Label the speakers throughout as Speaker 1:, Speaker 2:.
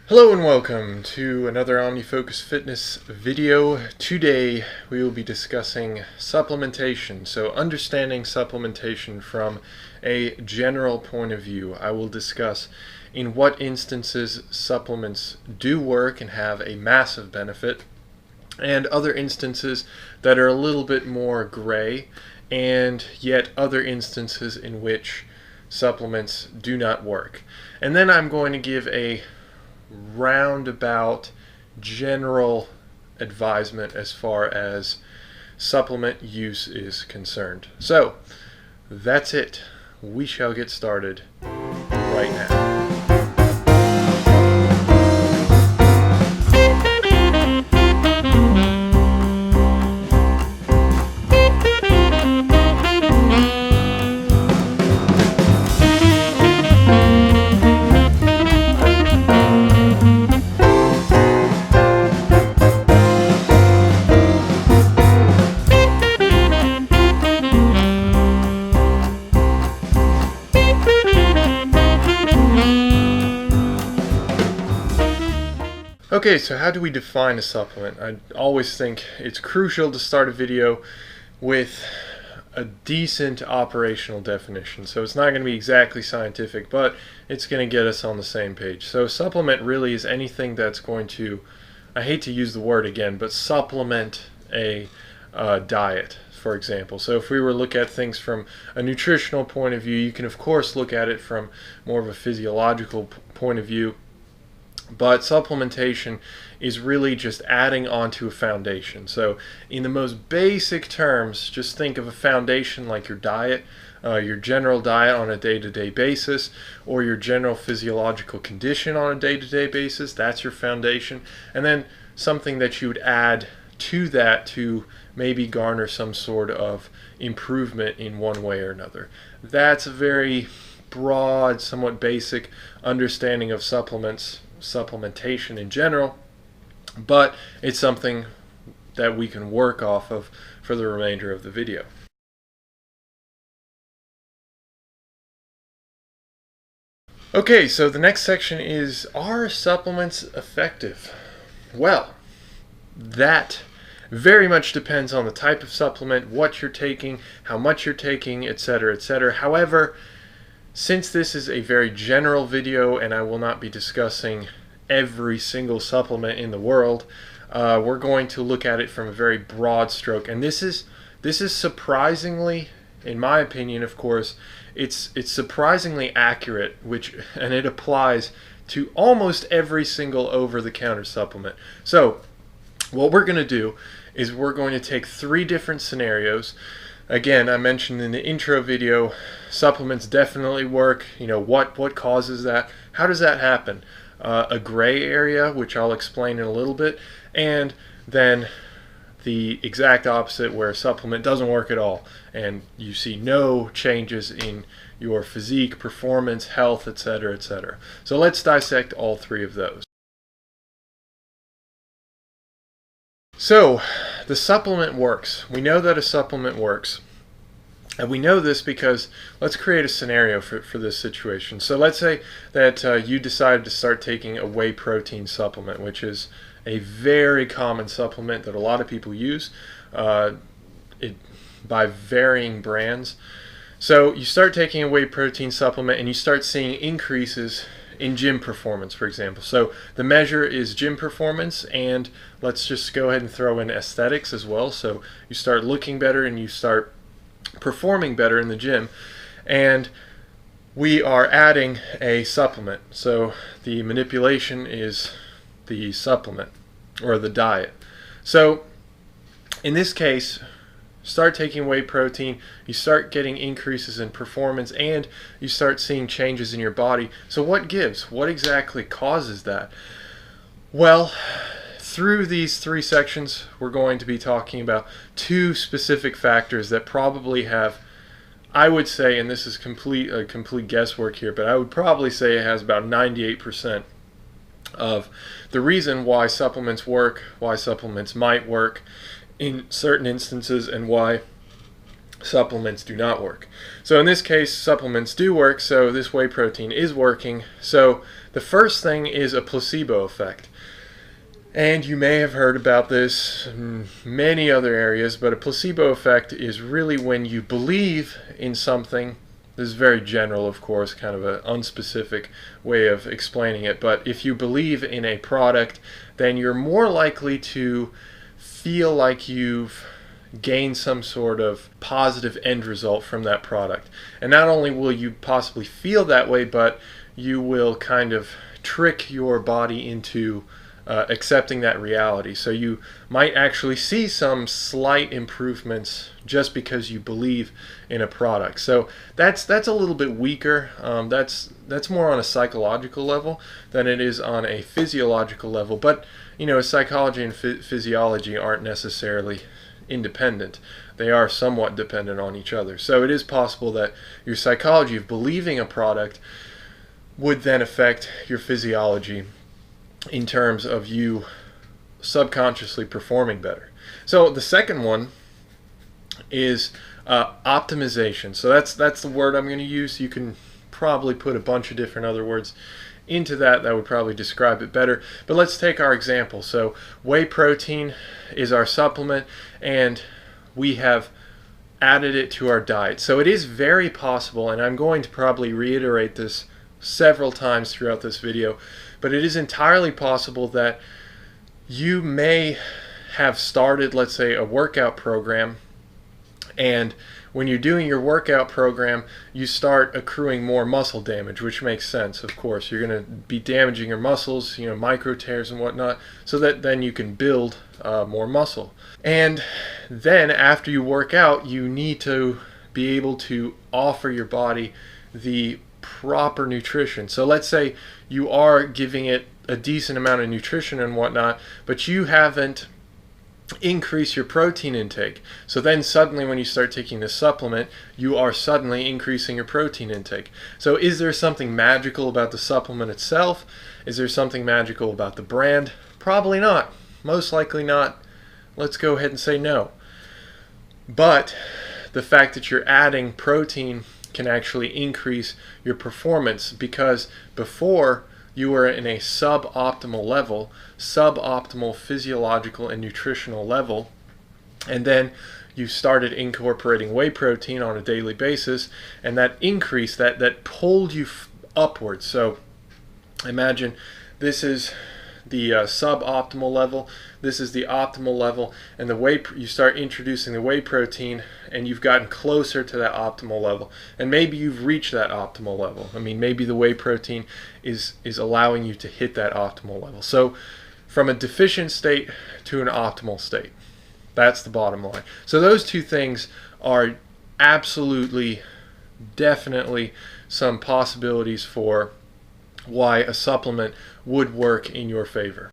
Speaker 1: Hello and welcome to another OmniFocus Fitness video. Today we will be discussing supplementation. So understanding supplementation from a general point of view. I will discuss in what instances supplements do work and have a massive benefit, and other instances that are a little bit more gray, and yet other instances in which supplements do not work. And then I'm going to give a roundabout general advisement as far as supplement use is concerned. So that's it. We shall get started right now. Okay, so how do we define a supplement? I always think it's crucial to start a video with a decent operational definition. So it's not going to be exactly scientific, but it's going to get us on the same page. So supplement really is anything that's going to, I hate to use the word again, but supplement a diet, for example. So if we were to look at things from a nutritional point of view, you can of course look at it from more of a physiological point of view. But supplementation is really just adding onto a foundation. So in the most basic terms, just think of a foundation like your diet, your general diet on a day-to-day basis, or your general physiological condition on a day-to-day basis. That's your foundation. And then something that you would add to that to maybe garner some sort of improvement in one way or another. That's a very broad, somewhat basic understanding of supplementation in general, but it's something that we can work off of for the remainder of the video. Okay, so the next section is, are supplements effective? Well, that very much depends on the type of supplement, what you're taking, how much you're taking, etc., etc. However, since this is a very general video and I will not be discussing every single supplement in the world, we're going to look at it from a very broad stroke. And this is surprisingly, in my opinion, of course, it's surprisingly accurate, and it applies to almost every single over-the-counter supplement. So what we're going to do is we're going to take three different scenarios. Again, I mentioned in the intro video, supplements definitely work. You know, what causes that? How does that happen? A gray area, which I'll explain in a little bit, and then the exact opposite, where a supplement doesn't work at all, and you see no changes in your physique, performance, health, etc., etc. So let's dissect all three of those. So, the supplement works. We know that a supplement works. And we know this because let's create a scenario for this situation. So let's say that you decided to start taking a whey protein supplement, which is a very common supplement that a lot of people use by varying brands. So you start taking a whey protein supplement and you start seeing increases in gym performance, for example. So the measure is gym performance, and let's just go ahead and throw in aesthetics as well. So you start looking better and you start performing better in the gym, and we are adding a supplement. So the manipulation is the supplement or the diet. So in this case, start taking whey protein, you start getting increases in performance, and you start seeing changes in your body. So what gives? What exactly causes that? Well, through these three sections, we're going to be talking about two specific factors that probably have, I would say, and this is complete guesswork here, but I would probably say it has about 98% of the reason why supplements work, why supplements might work in certain instances, and why supplements do not work. So in this case, supplements do work, so this whey protein is working. So the first thing is a placebo effect. And you may have heard about this in many other areas, but a placebo effect is really when you believe in something. This is very general, of course, kind of an unspecific way of explaining it, but if you believe in a product, then you're more likely to feel like you've gained some sort of positive end result from that product. And not only will you possibly feel that way, but you will kind of trick your body into accepting that reality. So you might actually see some slight improvements just because you believe in a product. So that's a little bit weaker. That's more on a psychological level than it is on a physiological level. But you know, psychology and physiology aren't necessarily independent. They are somewhat dependent on each other. So it is possible that your psychology of believing a product would then affect your physiology in terms of you subconsciously performing better. So the second one is optimization. So that's the word I'm going to use. You can probably put a bunch of different other words into that would probably describe it better. But let's take our example. So whey protein is our supplement, and we have added it to our diet. So it is very possible, and I'm going to probably reiterate this several times throughout this video, but it is entirely possible that you may have started, let's say, a workout program, and when you're doing your workout program, you start accruing more muscle damage, which makes sense, of course. You're going to be damaging your muscles, you know, micro tears and whatnot, so that then you can build more muscle. And then after you work out, you need to be able to offer your body the proper nutrition. So let's say you are giving it a decent amount of nutrition and whatnot, but you haven't increased your protein intake. So then suddenly when you start taking this supplement, you are suddenly increasing your protein intake. So is there something magical about the supplement itself? Is there something magical about the brand? Probably not. Most likely not. Let's go ahead and say no. But the fact that you're adding protein can actually increase your performance, because before you were in a suboptimal level, suboptimal physiological and nutritional level, and then you started incorporating whey protein on a daily basis, and that increase, that pulled you upwards. So imagine this is the suboptimal level, this is the optimal level, and you start introducing the whey protein, and you've gotten closer to that optimal level, and maybe you've reached that optimal level. I mean, maybe the whey protein is allowing you to hit that optimal level. So from a deficient state to an optimal state, that's the bottom line. So those two things are absolutely, definitely some possibilities for why a supplement would work in your favor.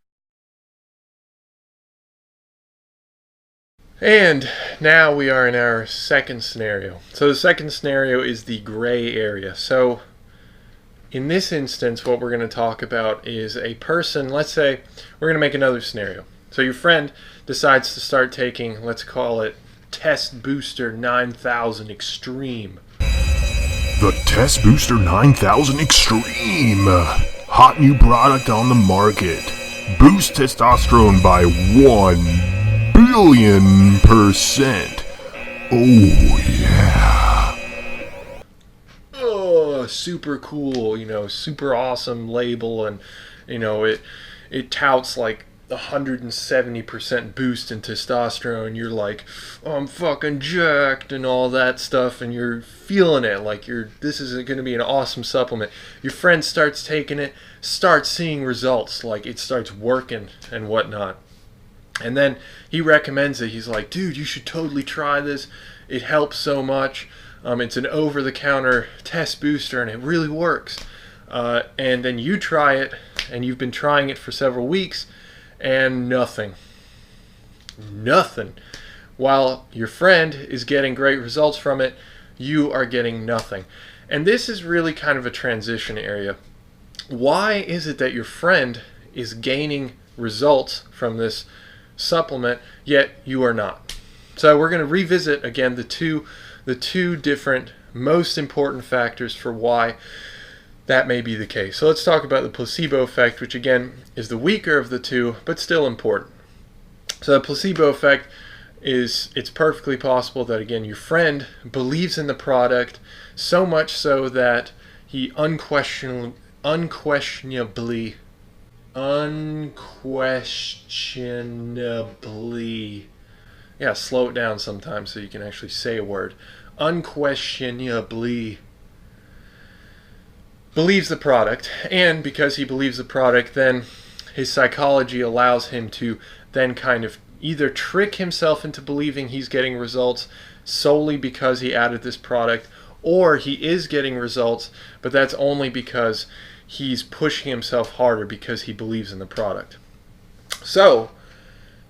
Speaker 1: And now we are in our second scenario. So the second scenario is the gray area. So in this instance, what we're going to talk about is a person. Let's say we're going to make another scenario. So your friend decides to start taking, let's call it Test Booster 9000 Extreme.
Speaker 2: The Test Booster 9000 Extreme. Hot new product on the market. Boost testosterone by 1,000,000,000%. Oh yeah.
Speaker 1: Oh, super cool, you know, super awesome label, and you know, it touts like 170% boost in testosterone. You're like, oh, I'm fucking jacked and all that stuff, and you're feeling it like this is going to be an awesome supplement. Your friend starts taking it, starts seeing results, like it starts working and whatnot, and then he recommends it. He's like, dude, you should totally try this, it helps so much. It's an over-the-counter test booster and it really works. And then you try it, and you've been trying it for several weeks, and nothing. While your friend is getting great results from it, you are getting nothing. And this is really kind of a transition area. Why is it that your friend is gaining results from this supplement, yet you are not? So we're going to revisit again the two the two different most important factors for why that may be the case. So let's talk about the placebo effect, which again is the weaker of the two, but still important. So the placebo effect is, it's perfectly possible that, again, your friend believes in the product so much so that he unquestionably, yeah, slow it down sometimes so you can actually say a word. Unquestionably believes the product, and because he believes the product, then his psychology allows him to then kind of either trick himself into believing he's getting results solely because he added this product, or he is getting results, but that's only because he's pushing himself harder because he believes in the product. So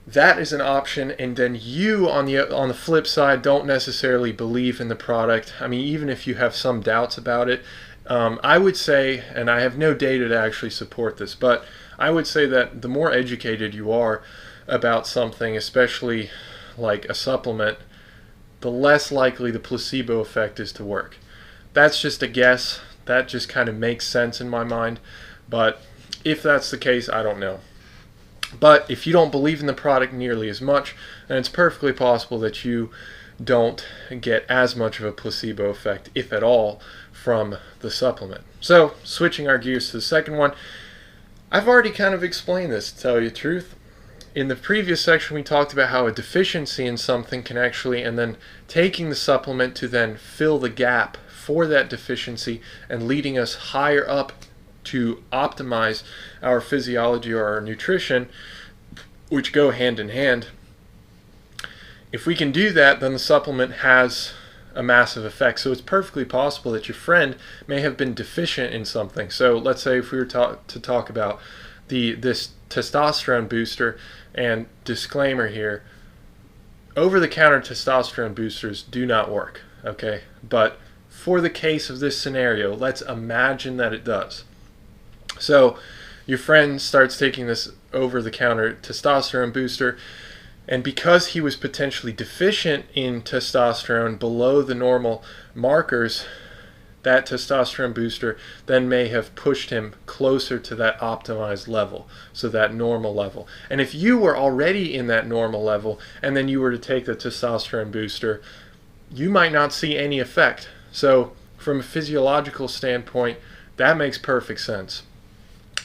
Speaker 1: that is an option, and then you on the flip side don't necessarily believe in the product. I mean, even if you have some doubts about it, I would say, and I have no data to actually support this, but I would say that the more educated you are about something, especially like a supplement, the less likely the placebo effect is to work. That's just a guess. That just kind of makes sense in my mind, but if that's the case, I don't know. But if you don't believe in the product nearly as much, then it's perfectly possible that you don't get as much of a placebo effect, if at all, from the supplement. So, switching our gears to the second one, I've already kind of explained this, to tell you the truth. In the previous section, we talked about how a deficiency in something can actually, and then taking the supplement to then fill the gap for that deficiency and leading us higher up to optimize our physiology or our nutrition, which go hand in hand. If we can do that, then the supplement has a massive effect. So it's perfectly possible that your friend may have been deficient in something. So let's say if we were to talk about this testosterone booster, and disclaimer here, over-the-counter testosterone boosters do not work, okay? But for the case of this scenario, let's imagine that it does. So your friend starts taking this over-the-counter testosterone booster, and because he was potentially deficient in testosterone below the normal markers, that testosterone booster then may have pushed him closer to that optimized level, so that normal level. And if you were already in that normal level and then you were to take the testosterone booster, you might not see any effect. So from a physiological standpoint, that makes perfect sense.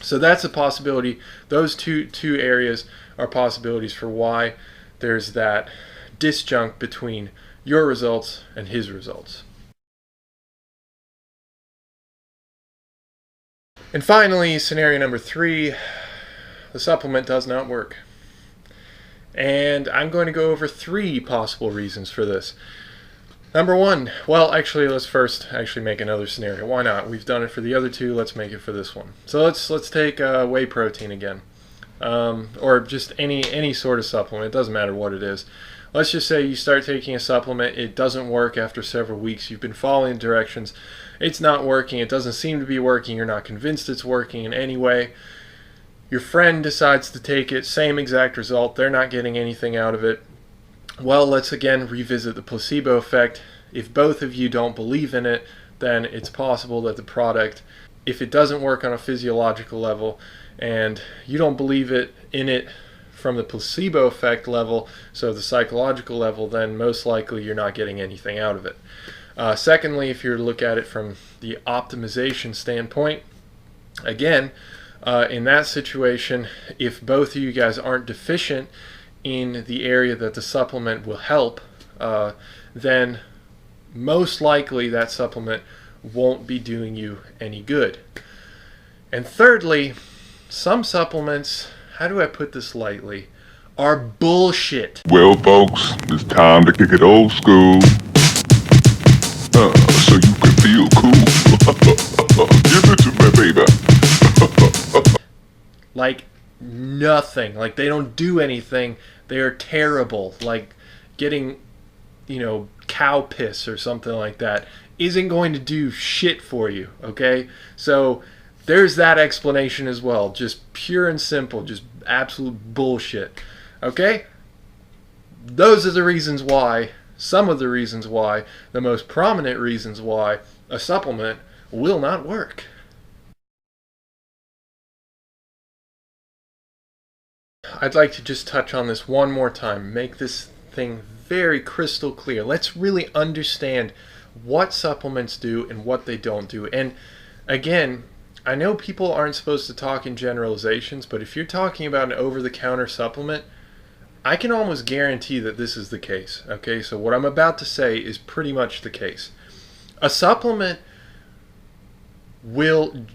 Speaker 1: So that's a possibility. Those two areas are possibilities for why there's that disjunct between your results and his results. And finally, scenario number 3, the supplement does not work. And I'm going to go over 3 possible reasons for this. Number 1, well, actually, let's first actually make another scenario. Why not? We've done it for the other 2, let's make it for this one. So let's take whey protein again, or just any sort of supplement. It doesn't matter what it is. Let's just say you start taking a supplement, it doesn't work after several weeks, you've been following directions, it's not working, it doesn't seem to be working, you're not convinced it's working in any way. Your friend decides to take it, same exact result, they're not getting anything out of it. Well, let's again revisit the placebo effect. If both of you don't believe in it, then it's possible that the product, if it doesn't work on a physiological level, and you don't believe in it from the placebo effect level, so the psychological level, then most likely you're not getting anything out of it. Secondly, if you look at it from the optimization standpoint, again, in that situation, if both of you guys aren't deficient in the area that the supplement will help, then most likely that supplement won't be doing you any good. And thirdly, some supplements, how do I put this lightly, are bullshit.
Speaker 2: Well, folks, it's time to kick it old school. So you can feel cool. Give it to me, baby.
Speaker 1: Like nothing. Like they don't do anything. They are terrible. Like getting, cow piss or something like that isn't going to do shit for you, okay? So there's that explanation as well. Just pure and simple. Just absolute bullshit. Okay? Those are the reasons why some of the reasons why, the most prominent reasons why a supplement will not work. I'd like to just touch on this one more time, make this thing very crystal clear. Let's really understand what supplements do and what they don't do. And again, I know people aren't supposed to talk in generalizations, but if you're talking about an over-the-counter supplement, I can almost guarantee that this is the case. Okay, so what I'm about to say is pretty much the case. A supplement will,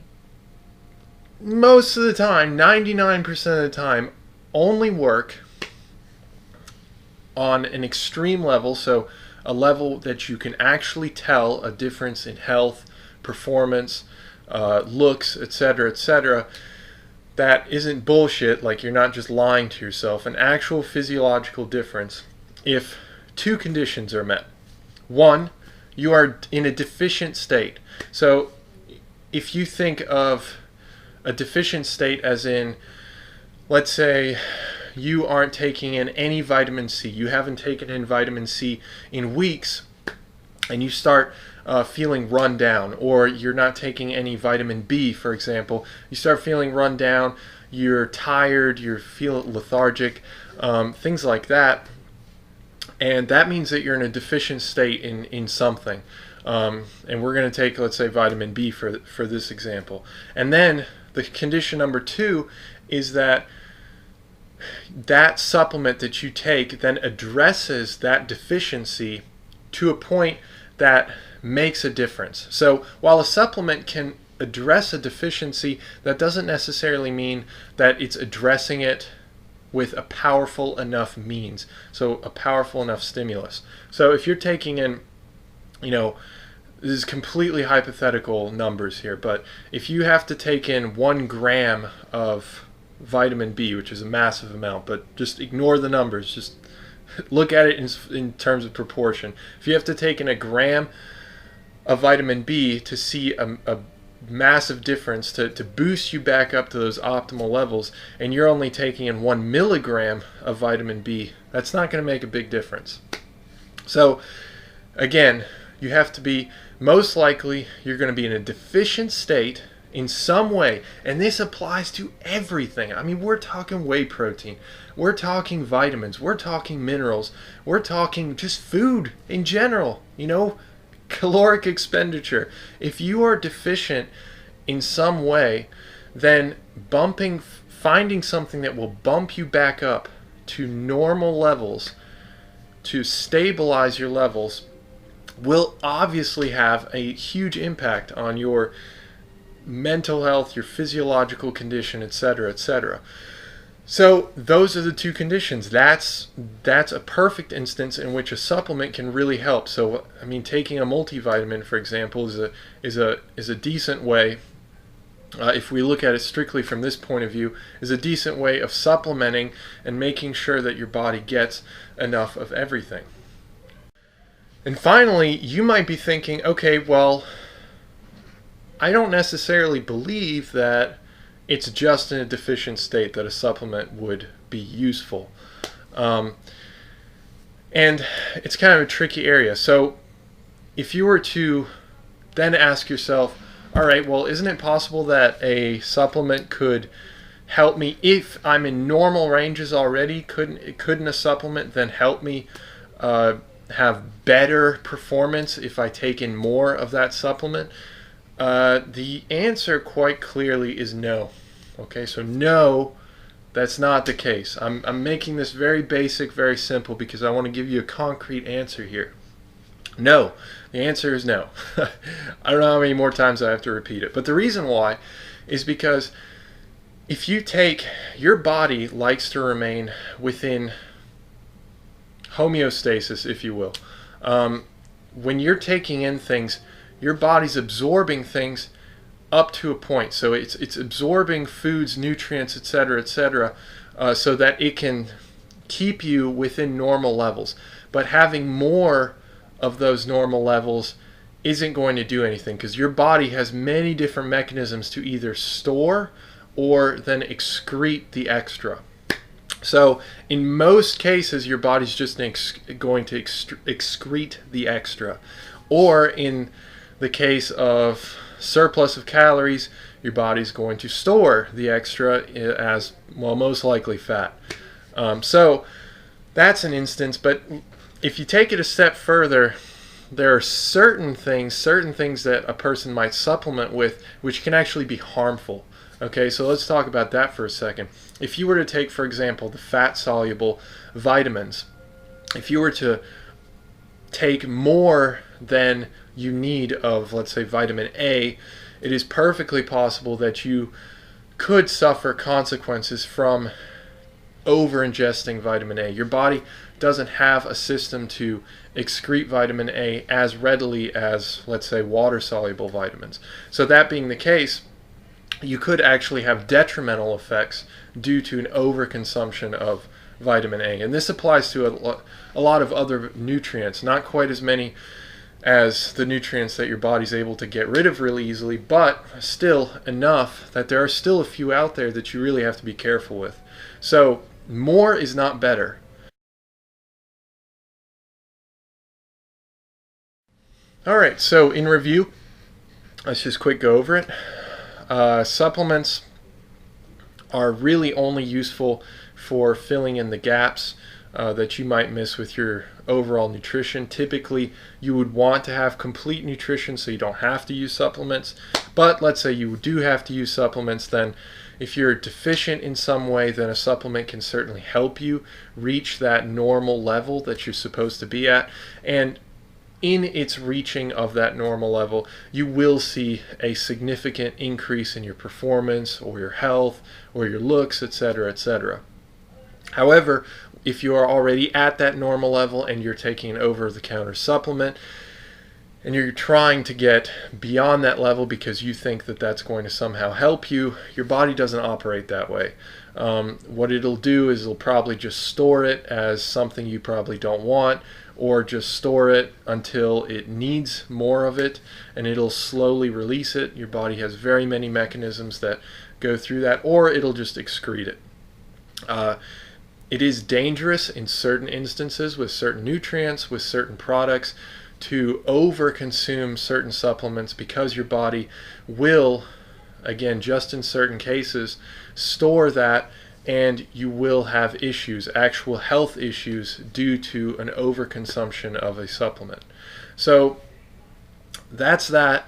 Speaker 1: most of the time, 99% of the time, only work on an extreme level, so a level that you can actually tell a difference in health, performance, looks, etc., etc. That isn't bullshit, like you're not just lying to yourself. An actual physiological difference if two conditions are met. One, you are in a deficient state. So if you think of a deficient state as in, let's say you aren't taking in any vitamin C, you haven't taken in vitamin C in weeks, and you start feeling run down, or you're not taking any vitamin B, for example, you start feeling run down, you're tired, you feel lethargic, things like that, and that means that you're in a deficient state in something. And we're going to take, let's say, vitamin B for this example. And then the condition number two is that supplement that you take then addresses that deficiency to a point that makes a difference. So while a supplement can address a deficiency, that doesn't necessarily mean that it's addressing it with a powerful enough means, so a powerful enough stimulus. So if you're taking in, this is completely hypothetical numbers here, but if you have to take in 1 gram of vitamin B, which is a massive amount, but just ignore the numbers, just look at it in terms of proportion. If you have to take in 1 gram of vitamin B to see a massive difference, to boost you back up to those optimal levels, and you're only taking in 1 milligram of vitamin B, that's not going to make a big difference. So again, you have to be, most likely you're going to be in a deficient state in some way, and this applies to everything. I mean, we're talking whey protein, we're talking vitamins, we're talking minerals, we're talking just food in general, caloric expenditure. If you are deficient in some way, then finding something that will bump you back up to normal levels, to stabilize your levels, will obviously have a huge impact on your mental health, your physiological condition, etc., etc. So those are the two conditions. That's a perfect instance in which a supplement can really help. So I mean, taking a multivitamin, for example, is a decent way. If we look at it strictly from this point of view, is a decent way of supplementing and making sure that your body gets enough of everything. And finally, you might be thinking, okay, well, I don't necessarily believe that it's just in a deficient state that a supplement would be useful. And it's kind of a tricky area. So if you were to then ask yourself, all right, well, isn't it possible that a supplement could help me if I'm in normal ranges already? Couldn't a supplement then help me have better performance if I take in more of that supplement? The answer quite clearly is no. Okay, so no, that's not the case. I'm making this very basic, very simple, because I want to give you a concrete answer here. No, the answer is no. I don't know how many more times I have to repeat it, but the reason why is because if you take, your body likes to remain within homeostasis, if you will. When you're taking in things, your body's absorbing things up to a point. So it's absorbing foods, nutrients, etc., etc., so that it can keep you within normal levels. But having more of those normal levels isn't going to do anything, because your body has many different mechanisms to either store or then excrete the extra. So in most cases, your body's just going to excrete the extra. Or in the case of surplus of calories, your body's going to store the extra as, well, most likely fat. So that's an instance. But if you take it a step further, there are certain things that a person might supplement with which can actually be harmful. Okay, so let's talk about that for a second. If you were to take, for example, the fat-soluble vitamins, if you were to take more than you need of, let's say, vitamin A, it is perfectly possible that you could suffer consequences from over-ingesting vitamin A. Your body doesn't have a system to excrete vitamin A as readily as, let's say, water-soluble vitamins. So that being the case, you could actually have detrimental effects due to an overconsumption of vitamin A. And this applies to a lot of other nutrients, not quite as many as the nutrients that your body's able to get rid of really easily, but still enough that there are still a few out there that you really have to be careful with. So more is not better. Alright, so in review, let's just quick go over it. Supplements are really only useful for filling in the gaps that you might miss with your overall nutrition. Typically, you would want to have complete nutrition so you don't have to use supplements. But let's say you do have to use supplements, then if you're deficient in some way, then a supplement can certainly help you reach that normal level that you're supposed to be at. And in its reaching of that normal level, you will see a significant increase in your performance or your health or your looks, etc., etc. However, if you are already at that normal level and you're taking an over-the-counter supplement and you're trying to get beyond that level because you think that that's going to somehow help you, your body doesn't operate that way. What it'll do is it'll probably just store it as something you probably don't want, or just store it until it needs more of it, and it'll slowly release it. Your body has very many mechanisms that go through that, or it'll just excrete it. It is dangerous in certain instances with certain nutrients, with certain products, to overconsume certain supplements because your body will, again, just in certain cases, store that, and you will have issues, actual health issues, due to an overconsumption of a supplement. So that's that.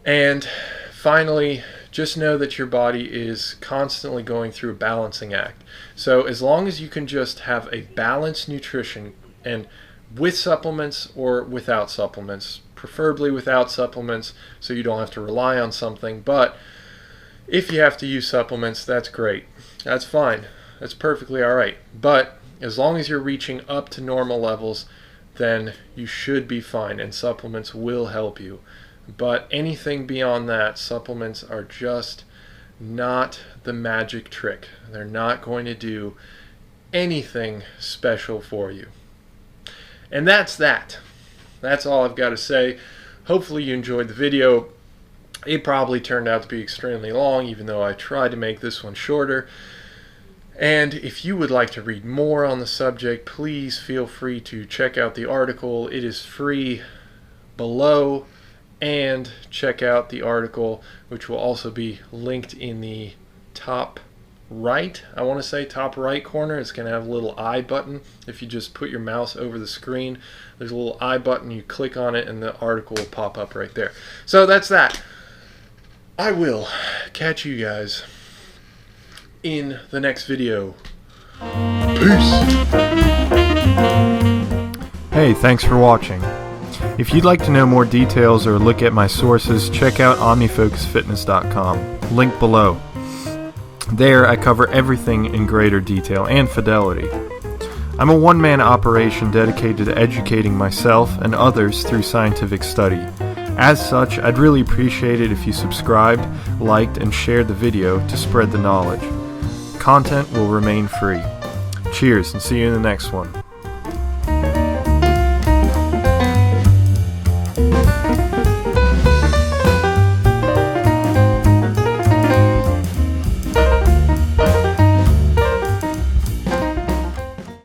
Speaker 1: And finally, just know that your body is constantly going through a balancing act. So as long as you can just have a balanced nutrition, and with supplements or without supplements, preferably without supplements so you don't have to rely on something, but if you have to use supplements, that's great. That's fine. That's perfectly alright. But as long as you're reaching up to normal levels, then you should be fine, and supplements will help you. But anything beyond that, supplements are just not the magic trick. They're not going to do anything special for you. And that's that. That's all I've got to say. Hopefully you enjoyed the video. It probably turned out to be extremely long, even though I tried to make this one shorter. And if you would like to read more on the subject, please feel free to check out the article. It is free below, and check out the article, which will also be linked in the top right, I want to say top right corner. It's going to have a little I button. If you just put your mouse over the screen, there's a little I button. You click on it and the article will pop up right there. So that's that. I will catch you guys in the next video. Peace. Hey, thanks for watching. If you'd like to know more details or look at my sources, check out OmnifocusFitness.com, link below. There I cover everything in greater detail and fidelity. I'm a one-man operation dedicated to educating myself and others through scientific study. As such, I'd really appreciate it if you subscribed, liked, and shared the video to spread the knowledge. Content will remain free. Cheers, and see you in the next one.